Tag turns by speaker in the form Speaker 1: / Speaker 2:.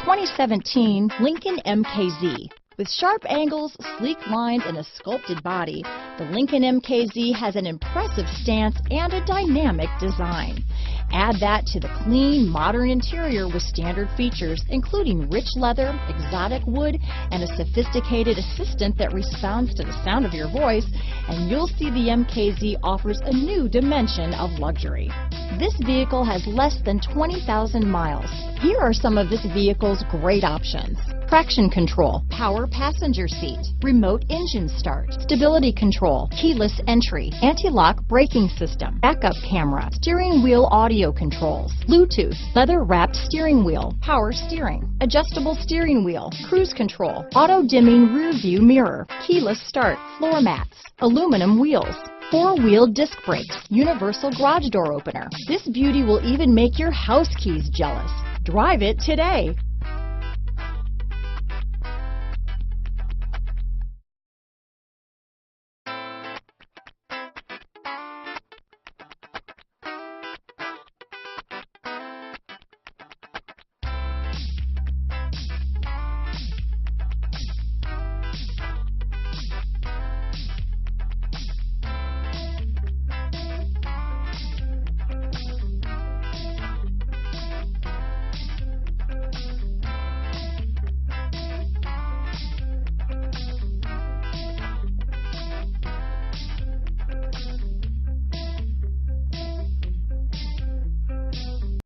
Speaker 1: 2017 Lincoln MKZ. With sharp angles, sleek lines, and a sculpted body, the Lincoln MKZ has an impressive stance and a dynamic design. Add that to the clean, modern interior with standard features, including rich leather, exotic wood, and a sophisticated assistant that responds to the sound of your voice, and you'll see the MKZ offers a new dimension of luxury. This vehicle has less than 20,000 miles. Here are some of this vehicle's great options: traction control, power passenger seat, remote engine start, stability control, keyless entry, anti-lock braking system, backup camera, steering wheel audio controls, Bluetooth, leather-wrapped steering wheel, power steering, adjustable steering wheel, cruise control, auto-dimming rear view mirror, keyless start, floor mats, aluminum wheels, four-wheel disc brakes, universal garage door opener. This beauty will even make your house keys jealous. Drive it today.